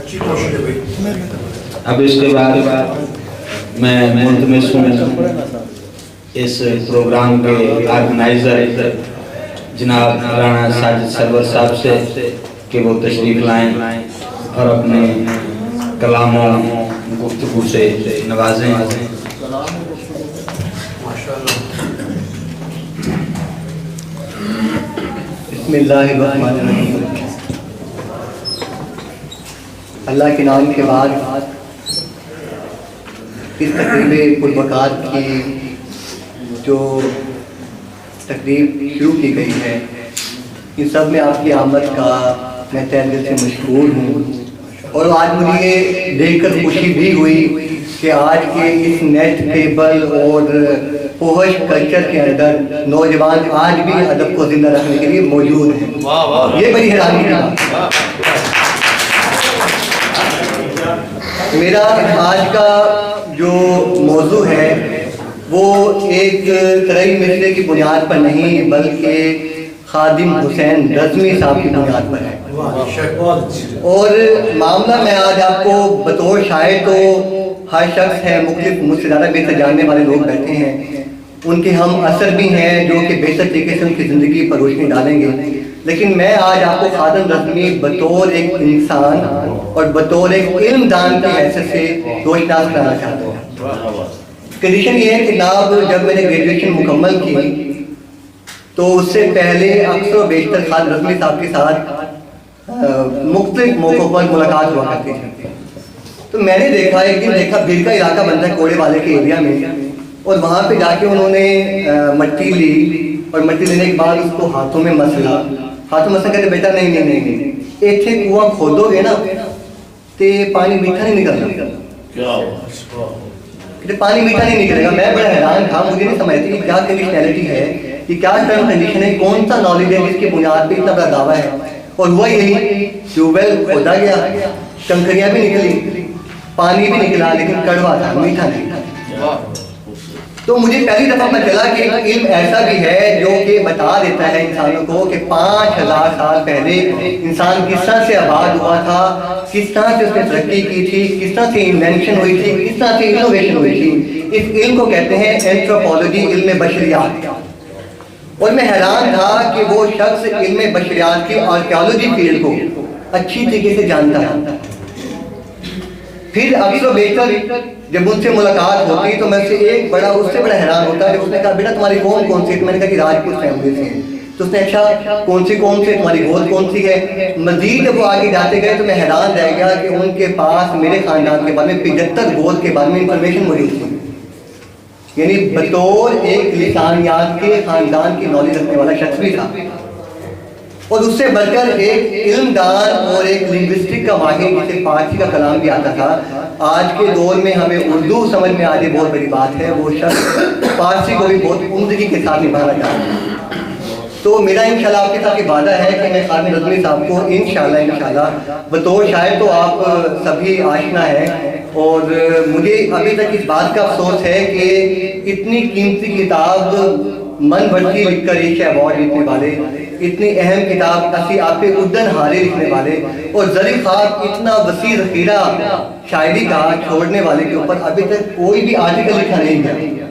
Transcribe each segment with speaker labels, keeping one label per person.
Speaker 1: اب اس کے بعد میں ملتمس ہوں اس پروگرام کے آرگنائزر جناب مولانا ساجد سرور صاحب سے کہ وہ تشریف لائیں اور اپنے کلام و گفتگو سے نوازیں.
Speaker 2: بسم اللہ الرحمن الرحیم. اللہ کے نام کے بعد اس تقریب پربکار کی جو تقریب شروع کی گئی ہے ان سب میں آپ کی آمد کا میں تہ دل سے مشکور ہوں. اور آج مجھے یہ دیکھ کر خوشی بھی ہوئی کہ آج کے اس نیٹ ٹیبل اور پوہش کلچر کے اندر نوجوان آج بھی ادب کو زندہ رکھنے کے لیے موجود ہیں. یہ بڑی حیرانی کی بات. میرا آج کا جو موضوع ہے وہ ایک ترئی مصرے کی بنیاد پر نہیں بلکہ خادم حسین رضوی صاحب کی بنیاد پر ہے. اور معاملہ میں آج آپ کو بطور شاعر تو ہر شخص ہے, مختلف مجھ سے زیادہ بہتر جاننے والے لوگ بیٹھے ہیں, ان کے ہم اثر بھی ہیں جو کہ بہتر طریقے سے ان کی زندگی پر روشنی ڈالیں گے. لیکن میں آج آپ کو خادم رضوی بطور ایک انسان اور بطور ایک علم دان کی حیثیت سے روشناس کرانا چاہتا ہوں. کنڈیشن یہ ہے کہ جناب جب میں نے گریجویشن مکمل کی تو اس سے پہلے اکثر و بیشتر خادم رضوی صاحب کے ساتھ مختلف موقعوں پر ملاقات ہوا کرتی تھی. تو میں نے دیکھا ایک دن دیکھا بھیڑ کا علاقہ بنتا ہے کوڑے والے کے ایریا میں, اور وہاں پہ جا کے انہوں نے مٹی لی اور مٹی لینے کے بعد اس کو ہاتھوں میں مسلا. ہاتھوں مسل کہتے بیٹا نہیں ایک کنواں کھودو گے نا تو پانی میٹھا نہیں نکلنا. پانی میٹھا نہیں نکلے گا. میں بڑا حیران تھا, مجھے نہیں سمجھتی کہ کیا کنڈیشنلٹی ہے, کہ کیا ٹرم کنڈیشن ہے, کون سا نالج ہے جس کی بنیاد پہ اتنا بڑا دعویٰ ہے. اور ہوا یہی, ٹیوب ویل کھودا گیا, شنکریاں بھی نکلی, پانی بھی نکلا, لیکن کڑوا تھا, میٹھا نہیں. تو مجھے پہلی دفعہ پتہ چلا کہ علم ایسا بھی ہے جو کہ بتا دیتا ہے انسانوں کو کہ 5000 سال پہلے انسان کس طرح سے آباد ہوا تھا, کس طرح سے اس نے ترقی کی تھی, کس طرح سے انوینشن ہوئی تھی, کس طرح سے انوویشن ہوئی تھی. اس علم کو کہتے ہیں اینتھروپولوجی, علم بشریات. اور میں حیران تھا کہ وہ شخص علم بشریات کی آرکیالوجی فیلڈ کو اچھی طریقے سے جانتا ہے. پھر اکثر و بیشتر جب مجھ سے ملاقات ہوتی تو میں اس سے بڑا حیران ہوتا. جب اس نے کہا بیٹا تمہاری قوم کون سی ہے, تو میں نے کہا کہ راجپوت فیملی سے ہیں. تو اس نے اچھا کون سی قوم سے, تمہاری گود کون سی ہے. مزید جب وہ آگے جاتے گئے تو میں حیران رہ گیا کہ ان کے پاس میرے خاندان کے بارے میں 75 گود کے بارے میں انفارمیشن موجود تھی. یعنی بطور ایک لسانیات کے خاندان کی نالج رکھنے والا شخص بھی تھا. اور اس سے بڑھ کر ایک علم دان اور ایک لنگوسٹک کا ماہر جسے فارسی کا کلام بھی آتا تھا. آج کے دور میں ہمیں اردو سمجھ میں آج بہت بڑی بات ہے, وہ شخص فارسی کو بھی بہت عمدگی کے ساتھ نبھانا چاہتا ہے. تو میرا انشاءاللہ آپ کے ساتھ یہ وعدہ ہے کہ میں خادم رضوی صاحب کو انشاءاللہ بطور شاعر تو آپ سبھی آشنا ہیں, اور مجھے ابھی تک اس بات کا افسوس ہے کہ اتنی قیمتی کتاب من بڑھتی لکھ کر ایشیا ایوارڈ جیتنے والے, اتنی اہم کتاب اسی آپ کے اردن ہارے لکھنے والے, اور زری خواب اتنا وسیع ذخیرہ شاعری کا چھوڑنے والے کے اوپر ابھی تک کوئی بھی آرٹیکل لکھا نہیں گیا.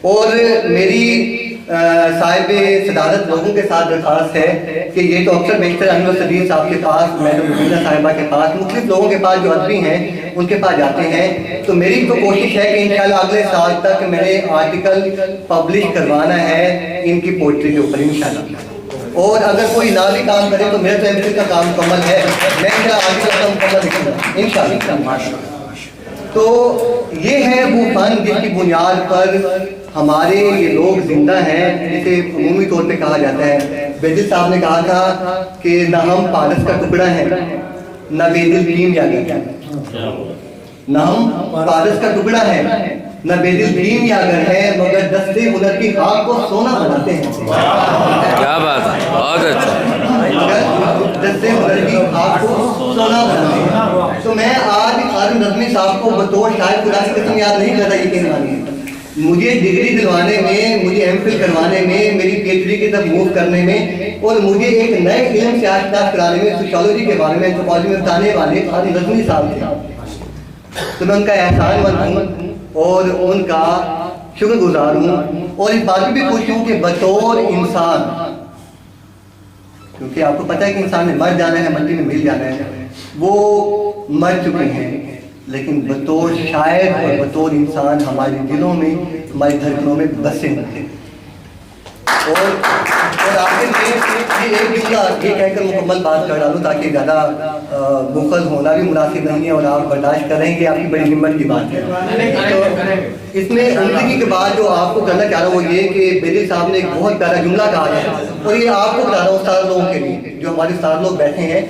Speaker 2: اور میری صاحب صدارت لوگوں کے ساتھ درخواست ہے کہ یہ تو اکثر بیشتر انور صدیق صاحب کے پاس, میڈم مبینہ صاحبہ کے پاس, مختلف لوگوں کے پاس جو ادبی ہیں ان کے پاس جاتے ہیں. تو میری تو کوشش ہے کہ انشاءاللہ اگلے سال تک میں نے آرٹیکل پبلش کروانا ہے ان کی پوئٹری کے اوپر انشاءاللہ. اور اگر کوئی نہ بھی کام کرے تو میرا تو ایم کا کام مکمل ہے, میں آرٹیکل کا مکمل لکھوں گا انشاءاللہ. تو یہ ہے وہ فن جس کی بنیاد پر ہمارے یہ لوگ زندہ ہیں, جسے عمومی طور پہ کہا جاتا ہے. بیدل صاحب نے کہا تھا کہ نہ ہم پارس کا ٹکڑا ہیں نہ بیدل بھیم یا گھر, نہ ہم پارس کا ٹکڑا ہے نہ بیدل بھیم یا گھر ہے, مگر دستے ہنر کی خاک کو سونا بناتے ہیں.
Speaker 3: کیا بات ہے, بہت اچھا.
Speaker 2: مگر دستے ہنر کی خاک کو سونا بناتے ہیں. تو میں آج خادم رضوی صاحب کو بطور شاعر خدا کی قسم یاد نہیں کرتا, یہ کہنا نہیں, مجھے ڈگری دلوانے میں, مجھے ایم فل کروانے میں, میری پی ایچ ڈی کی طرف موو کرنے میں, اور مجھے ایک نئے علم سے آشنا کرانے میں, سوشیولوجی کے بارے میں, اینتھروپولوجی میں بتانے والے قاضی نظمی صاحب تھے. تو میں ان کا احسان مند ہوں اور ان کا شکر گزار ہوں, اور اس بات بھی خوش ہوں کہ بطور انسان, کیونکہ آپ کو پتہ ہے کہ انسان نے مر جانا ہے, مٹی میں مل جانا ہے, وہ مر چکے ہیں, لیکن بطور شاعر اور بطور انسان ہمارے دلوں میں, ہماری دھڑکنوں میں بسے ہوتے. اور آخر میں یہ ایک جملہ یہ کہہ کر مکمل بات کر ڈالوں تاکہ زیادہ مخل ہونا بھی مناسب نہیں ہے, اور آپ برداشت کر رہے ہیں کہ آپ کی بڑی ہمت کی بات ہے. تو اس میں عمدگی کے بعد جو آپ کو کرنا چاہ رہا ہوں وہ یہ کہ بیدل صاحب نے ایک بہت پیارا جملہ کہا ہے, اور یہ آپ کو بتا رہا ہوں استاد لوگوں کے لیے, جو ہمارے استاد لوگ بیٹھے ہیں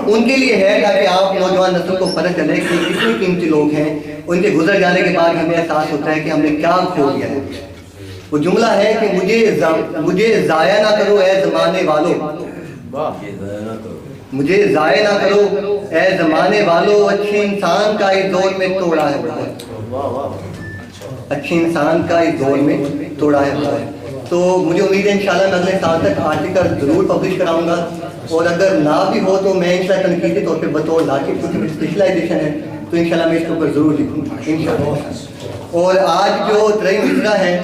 Speaker 2: ان کے لیے ہے, تاکہ آپ نوجوان نسل کو پتہ چلے کہ کتنے قیمتی لوگ ہیں. ان کے گزر جانے کے بعد ہمیں احساس ہوتا ہے کہ ہم نے کیا کھو دیا ہے. وہ جملہ ہے کہ مجھے ضائع نہ کرو اے زمانے والو, مجھے ضائع نہ کرو اے زمانے والو, اچھے انسان کا اس دور میں توڑا ہے بہت, اچھے انسان کا اس دور میں توڑا ہے بہت. تو مجھے امید ہے انشاءاللہ میں اگلے سال تک آرٹیکل ضرور پبلش کراؤں گا, اور اگر نہ بھی ہو تو میں انشاءاللہ تنقیدی طور پہ بطور لاکھیں, کیونکہ میری اسپیشلائزیشن ہے, تو انشاءاللہ میں اس کے اوپر ضرور لکھوں گا انشاءاللہ. اور آج جو ترئی مصرع ہے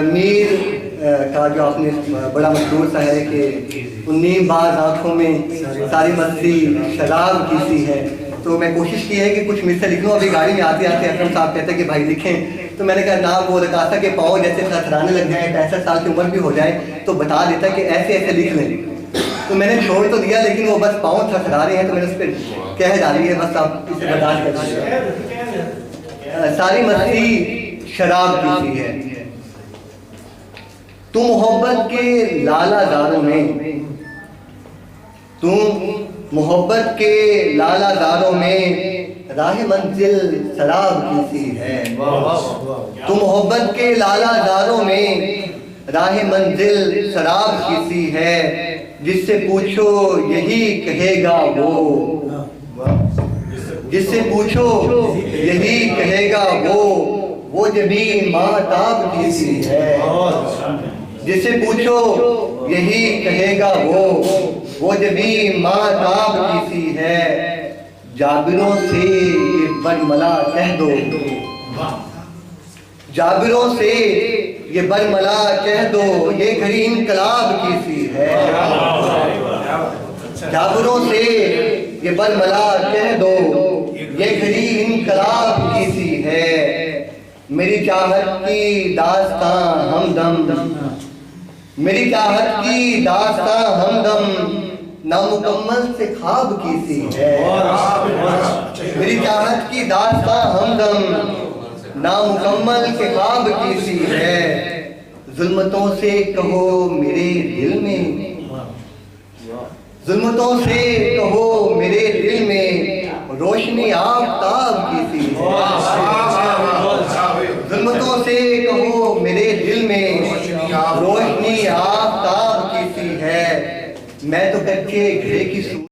Speaker 2: میر کا, جو آپ نے بڑا مشہور سا ہے کہ نیم باز آنکھوں میں ساری مستی شراب کی سی ہے, تو میں کوشش کی ہے کہ کچھ مصرع لکھ لوں. ابھی گاڑی میں آتے آتے اکرم صاحب کہتے ہیں کہ بھائی لکھیں, تو میں نے کہا نہ, وہ رکاسا کے پاؤں جیسے تھرتھرانے لگ جائیں, 65 سال کی عمر بھی ہو جائے تو بتا دیتا کہ ایسے ایسے لکھ لیں. تو میں نے چھوڑ تو دیا, لیکن وہ بس پاؤں تھرتھرا رہے ہیں, تو میں نے اس پہ کہہ ڈالی ہے, بس آپ اسے برداشت کر لیجیے. ساری مستی شراب کی سی ہے, تم محبت کے لالا زاروں میں, تم محبت کے لالا زاروں میں راہ منزل شراب کی سی ہے. تم محبت کے لالا زاروں میں راہ منزل شراب کی سی ہے, جس سے پوچھو یہی کہے گا وہ, جس سے پوچھو یہی کہے گا وہ جبین ماہتاب کی سی ہے. جس سے پوچھو یہی کہے گا وہ جبین ماہتاب کی سی ہے. جابروں سے یہ برملا کہہ دو, جابروں سے یہ برملا کہہ دو, یہ گھڑی انقلاب کی سی ہے. جابروں سے یہ برملا کہہ دو, یہ گھڑی انقلاب کی سی ہے. میری چاہت کی داستان ہمدم, میری چاہت کی داستان ہمدم نامکمل سے خواب کی سی ہے. میری چاہت کی داستان ہمدم نامکمل کے خواب کی سی ہے. ظلمتوں سے کہو میرے دل میں, ظلمتوں سے کہو میرے دل میں روشنی آفتاب کی سی ہے. ظلمتوں سے کہو میرے دل میں روشنی آفتاب کی سی ہے. میں تو کچے گھرے کی